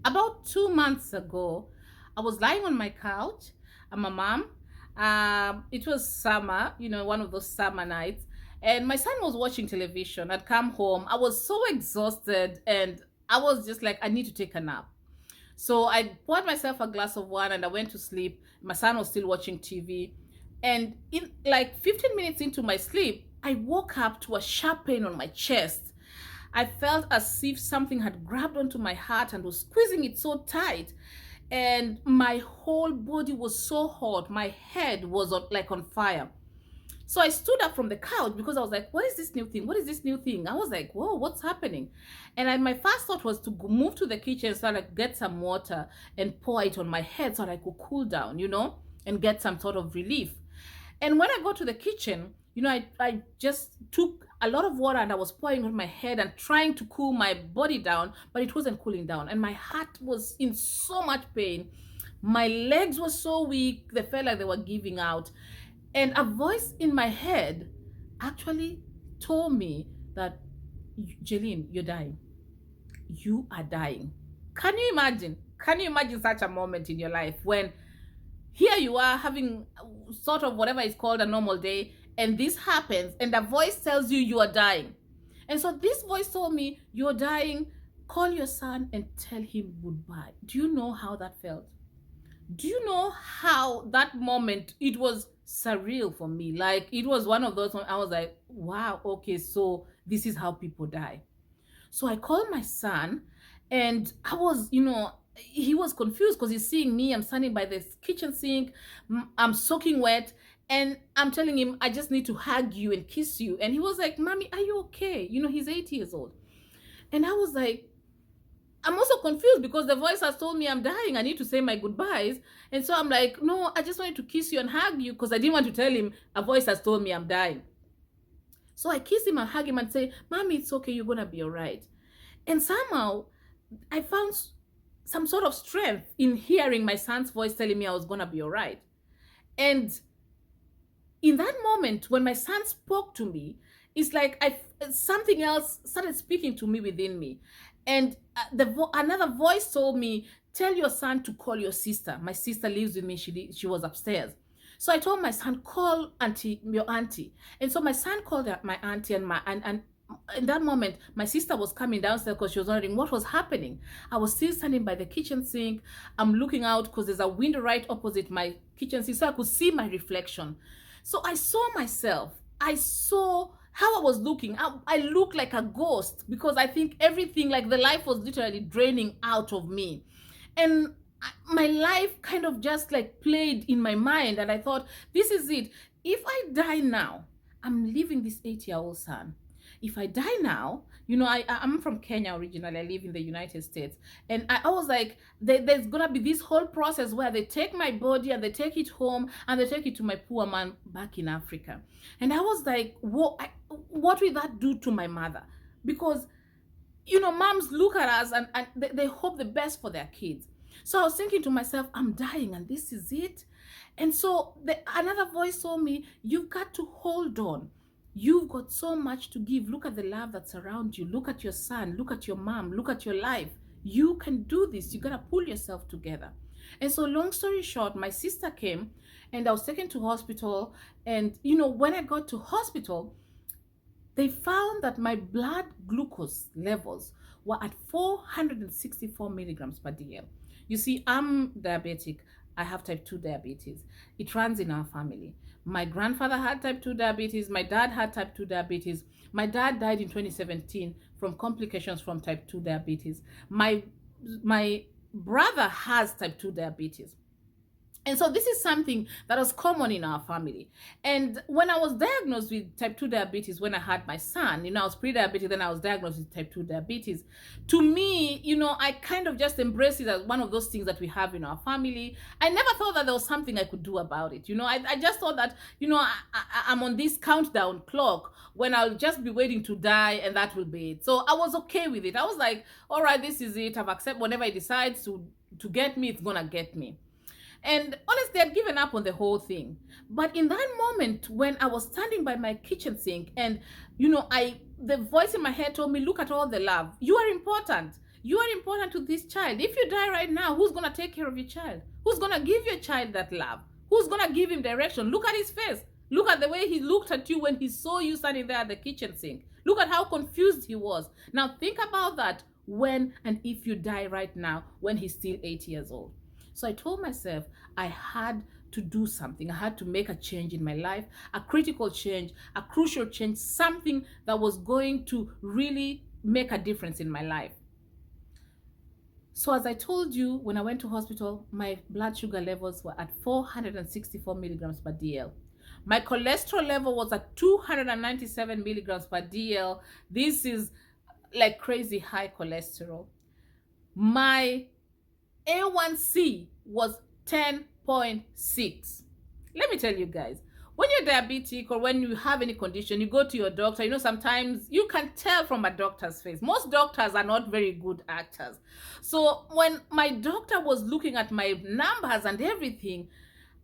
About 2 months ago, I was lying on my couch. I'm a mom. It was summer, one of those summer nights. And my son was watching television. I'd come home. I was so exhausted and I was just like, I need to take a nap. So I poured myself a glass of wine and I went to sleep. My son was still watching TV. And in like 15 minutes into my sleep, I woke up to a sharp pain on my chest. I felt as if something had grabbed onto my heart and was squeezing it so tight. And my whole body was so hot. My head was like on fire. So I stood up from the couch because I was like, what is this new thing? What is this new thing? I was like, whoa, what's happening? And my first thought was to move to the kitchen so I could get some water and pour it on my head so that I could cool down, and get some sort of relief. And when I got to the kitchen, I just took a lot of water and I was pouring on my head and trying to cool my body down, but it wasn't cooling down. And my heart was in so much pain. My legs were so weak, they felt like they were giving out. And a voice in my head actually told me that, Jeline, you're dying. You are dying. Can you imagine? Can you imagine such a moment in your life when here you are having sort of whatever is called a normal day, and this happens, and the voice tells you you are dying? And so this voice told me, you're dying. Call your son and tell him goodbye. Do you know how that felt? Do you know how that moment, it was surreal for me? Like, it was one of those I was like, wow, okay, so this is how people die. So I called my son, and I was, he was confused because he's seeing me. I'm standing by the kitchen sink. I'm soaking wet. And I'm telling him, I just need to hug you and kiss you. And he was like, Mommy, are you okay? He's 8 years old. And I was like, I'm also confused because the voice has told me I'm dying. I need to say my goodbyes. And so I'm like, no, I just wanted to kiss you and hug you because I didn't want to tell him a voice has told me I'm dying. So I kiss him and hug him and say, Mommy, it's okay. You're going to be all right. And somehow I found some sort of strength in hearing my son's voice telling me I was going to be all right. And in that moment, when my son spoke to me, it's like something else started speaking to me within me. And another voice told me, tell your son to call your sister. My sister lives with me. She was upstairs. So I told my son, call your auntie. And so my son called my auntie, and in that moment, my sister was coming downstairs because she was wondering what was happening. I was still standing by the kitchen sink. I'm looking out because there's a window right opposite my kitchen sink, so I could see my reflection. So I saw myself. I saw how I was looking. I looked like a ghost because I think everything, like the life was literally draining out of me. And my life kind of just like played in my mind. And I thought, this is it. If I die now, I'm leaving this 8-year-old son. If I die now, I'm from Kenya originally. I live in the United States. And I was like, there's going to be this whole process where they take my body and they take it home and they take it to my poor man back in Africa. And I was like, what will that do to my mother? Because, moms look at us and they hope the best for their kids. So I was thinking to myself, I'm dying and this is it. And so another voice told me, you've got to hold on. You've got so much to give. Look at the love that's around you. Look at your son. Look at your mom. Look at your life. You can do this. You got to pull yourself together. And so long story short, my sister came and I was taken to hospital. And, when I got to hospital, they found that my blood glucose levels were at 464 milligrams per dl. You see, I'm diabetic. I have type 2 diabetes. It runs in our family. My grandfather had type 2 diabetes. My dad had type 2 diabetes. My dad died in 2017 from complications from type 2 diabetes. My brother has type 2 diabetes. And so this is something that was common in our family. And when I was diagnosed with type 2 diabetes, when I had my son, I was pre-diabetic, then I was diagnosed with type 2 diabetes. To me, I kind of just embraced it as one of those things that we have in our family. I never thought that there was something I could do about it. I just thought that, I'm on this countdown clock when I'll just be waiting to die and that will be it. So I was okay with it. I was like, all right, this is it. I've accepted whenever it decides to get me, it's going to get me. And honestly, I'd given up on the whole thing. But in that moment, when I was standing by my kitchen sink and, the voice in my head told me, look at all the love. You are important. You are important to this child. If you die right now, who's going to take care of your child? Who's going to give your child that love? Who's going to give him direction? Look at his face. Look at the way he looked at you when he saw you standing there at the kitchen sink. Look at how confused he was. Now think about that when and if you die right now when he's still 8 years old. So I told myself I had to do something. I had to make a change in my life, a critical change, a crucial change, something that was going to really make a difference in my life. So as I told you, when I went to hospital, my blood sugar levels were at 464 milligrams per DL. My cholesterol level was at 297 milligrams per DL. This is like crazy high cholesterol. My A1C was 10.6. Let me tell you guys, when you're diabetic or when you have any condition, you go to your doctor, you know, sometimes you can tell from a doctor's face. Most doctors are not very good actors. So when my doctor was looking at my numbers and everything,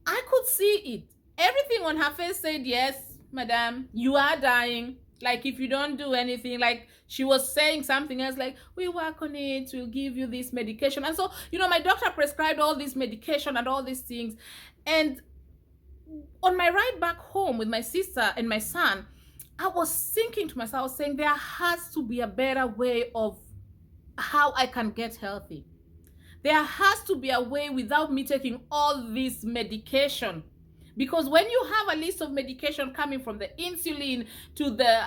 I could see it. Everything on her face said, yes, madam, you are dying. Like, if you don't do anything, like she was saying something else, like, we work on it, we'll give you this medication. And so, you know, my doctor prescribed all this medication and all these things. And on my ride back home with my sister and my son, I was thinking to myself, I was saying, there has to be a better way of how I can get healthy. There has to be a way without me taking all this medication. Because when you have a list of medication coming from the insulin to the,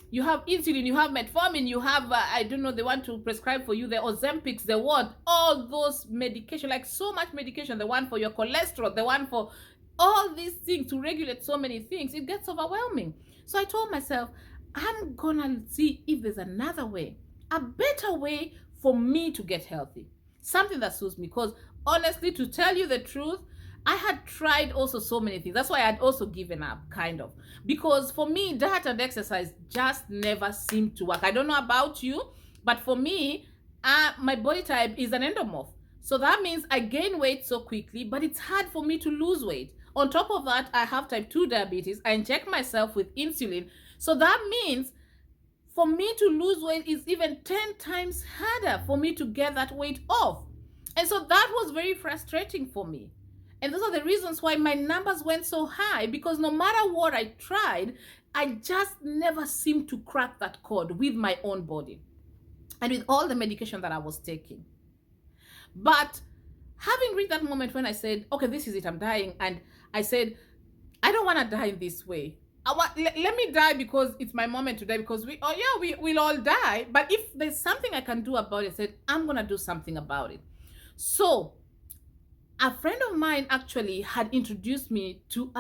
you have insulin, you have metformin, you have, I don't know, they want to prescribe for you the Ozempics, the what, all those medication, like so much medication, the one for your cholesterol, the one for all these things to regulate so many things, it gets overwhelming. So I told myself, I'm gonna see if there's another way, a better way for me to get healthy, something that suits me. Because honestly, to tell you the truth, I had tried also so many things. That's why I had also given up, kind of. Because for me, diet and exercise just never seemed to work. I don't know about you, but for me, my body type is an endomorph. So that means I gain weight so quickly, but it's hard for me to lose weight. On top of that, I have type 2 diabetes. I inject myself with insulin. So that means for me to lose weight is even 10 times harder for me to get that weight off. And so that was very frustrating for me. And those are the reasons why my numbers went so high, because no matter what I tried, I just never seemed to crack that code with my own body and with all the medication that I was taking. But having reached that moment when I said, okay, this is it, I'm dying. And I said, I don't want to die in this way. Let me die because it's my moment to die, because we'll all die. But if there's something I can do about it, I said, I'm going to do something about it. So a friend of mine actually had introduced me to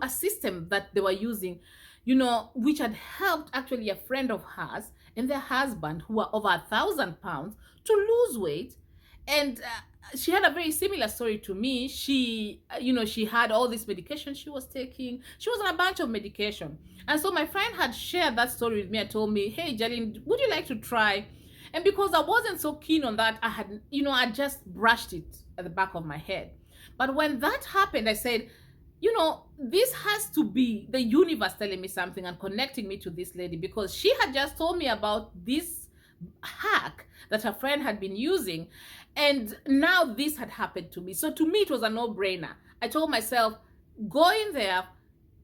a system that they were using, you know, which had helped actually a friend of hers and their husband, who were over 1,000 pounds, to lose weight. And she had a very similar story to me. She, you know, she had all this medication she was taking. She was on a bunch of medication. And so my friend had shared that story with me and told me, hey, Jalene, would you like to try? And because I wasn't so keen on that, I had, you know, I just brushed it at the back of my head. But when that happened, I said, you know, this has to be the universe telling me something and connecting me to this lady, because she had just told me about this hack that her friend had been using. And now this had happened to me. So to me, it was a no-brainer. I told myself, go in there,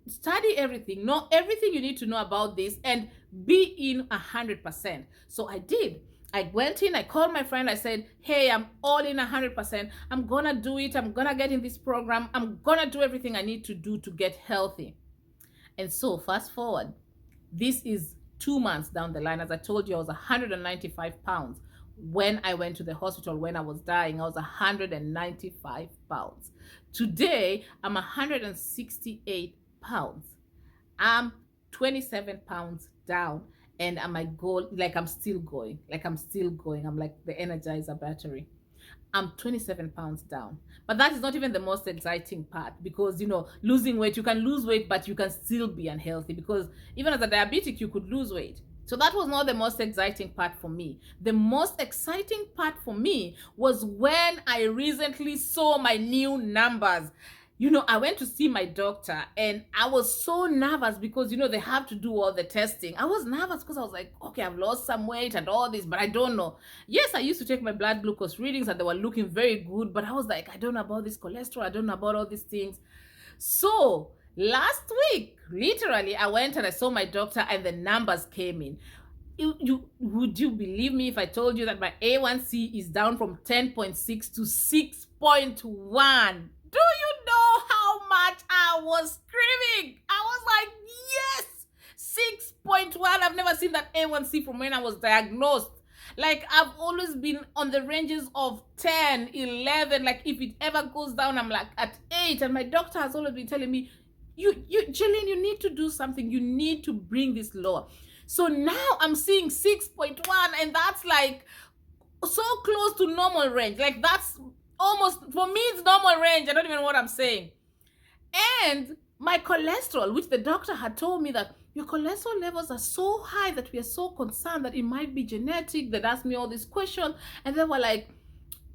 study everything, know everything you need to know about this, and be in 100%. So I did. I went in, I called my friend, I said, hey, I'm all in 100%. I'm gonna do it. I'm gonna get in this program. I'm gonna do everything I need to do to get healthy. And so fast forward, this is 2 months down the line. As I told you, I was 195 pounds. When I went to the hospital, when I was dying, I was 195 pounds. Today, I'm 168 pounds. I'm 27 pounds down. And at my goal, like I'm still going. I'm like the Energizer battery. I'm 27 pounds down. But that is not even the most exciting part, because, you know, losing weight, you can lose weight, but you can still be unhealthy, because even as a diabetic, you could lose weight. So that was not the most exciting part for me. The most exciting part for me was when I recently saw my new numbers. I went to see my doctor and I was so nervous because, they have to do all the testing. I was nervous because I was like, okay, I've lost some weight and all this, but I don't know. Yes, I used to take my blood glucose readings and they were looking very good, but I was like, I don't know about this cholesterol. I don't know about all these things. So last week, literally, I went and I saw my doctor and the numbers came in. Would you believe me if I told you that my A1C is down from 10.6 to 6.1? Do you know how much I was screaming? I was like, yes, 6.1. I've never seen that A1C from when I was diagnosed. Like, I've always been on the ranges of 10, 11. Like, if it ever goes down, I'm like at 8. And my doctor has always been telling me, Jillian, you need to do something. You need to bring this lower. So now I'm seeing 6.1, and that's like so close to normal range. Like, that's almost, for me, it's normal range. I don't even know what I'm saying. And my cholesterol, which the doctor had told me that your cholesterol levels are so high that we are so concerned that it might be genetic. They asked me all these questions, and they were like,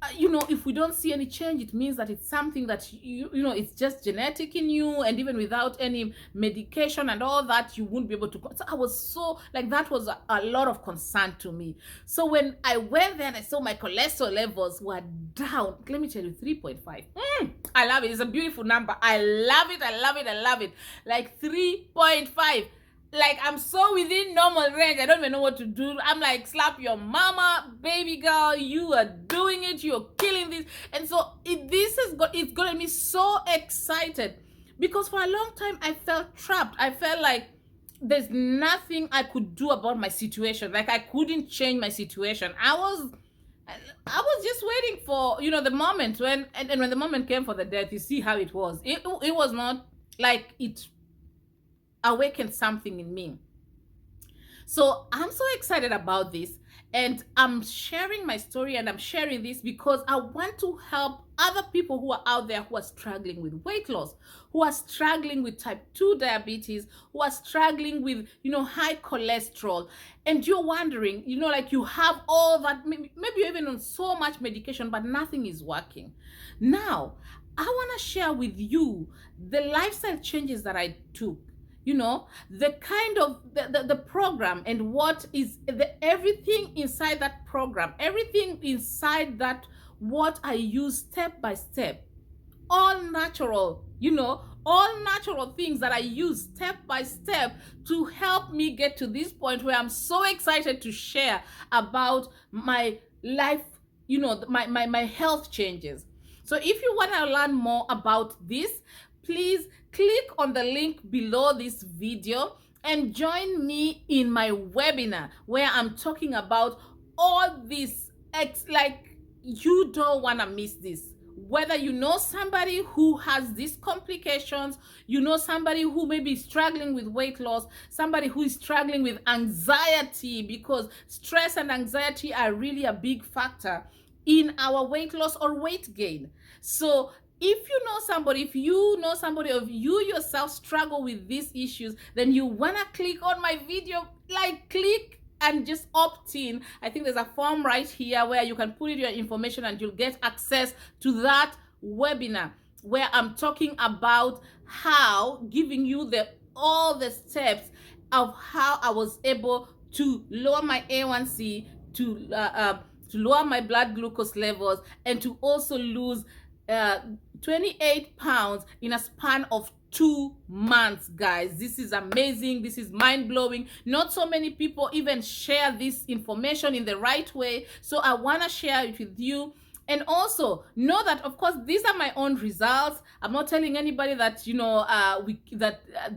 if we don't see any change, it means that it's something that it's just genetic in you, and even without any medication and all that, you won't be able to. So I was so like, that was a lot of concern to me. So when I went there and I saw my cholesterol levels were down, let me tell you, 3.5. I love it. It's a beautiful number. I love it. I love it. I love it. Like 3.5. Like, I'm so within normal range. I don't even know what to do. I'm like, slap your mama, baby girl. You are doing it. You're killing this. And so it's gotten me so excited, because for a long time I felt trapped. I felt like there's nothing I could do about my situation. Like, I couldn't change my situation. I was just waiting for, the moment when the moment came for the death. You see how it was. It was not like it awakened something in me. So I'm so excited about this, and I'm sharing my story, and I'm sharing this because I want to help other people who are out there who are struggling with weight loss, who are struggling with type 2 diabetes, who are struggling with, high cholesterol. And you're wondering, like, you have all that, maybe you're even on so much medication, but nothing is working. Now, I want to share with you the lifestyle changes that I took. The kind of the program, and what is everything inside that program, everything inside that, what I use step by step, all natural, all natural things that I use step by step to help me get to this point where I'm so excited to share about my life, my health changes. So if you want to learn more about this, please click on the link below this video and join me in my webinar where I'm talking about all this. Like, you don't want to miss this. Whether you know somebody who has these complications, somebody who may be struggling with weight loss, somebody who is struggling with anxiety, because stress and anxiety are really a big factor in our weight loss or weight gain. So if you know somebody, or you yourself struggle with these issues, then you want to click on my video, like, click and just opt in. I think there's a form right here where you can put in your information and you'll get access to that webinar where I'm talking about giving you all the steps of how I was able to lower my A1C, to lower my blood glucose levels, and to also lose 28 pounds in a span of 2 months, guys. This is amazing. This is mind-blowing. Not so many people even share this information in the right way, so I want to share it with you. And also know that, of course, these are my own results. I'm not telling anybody that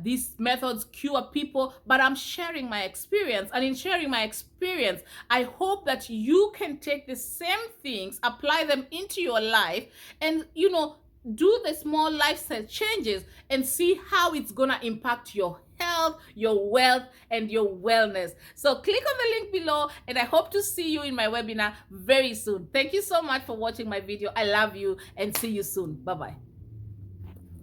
these methods cure people, but I'm sharing my experience. And in sharing my experience, I hope that you can take the same things, apply them into your life, and do the small lifestyle changes and see how it's gonna impact your health, your wealth, and your wellness. So click on the link below, and I hope to see you in my webinar very soon. Thank you so much for watching my video. I love you, and see you soon. Bye-bye.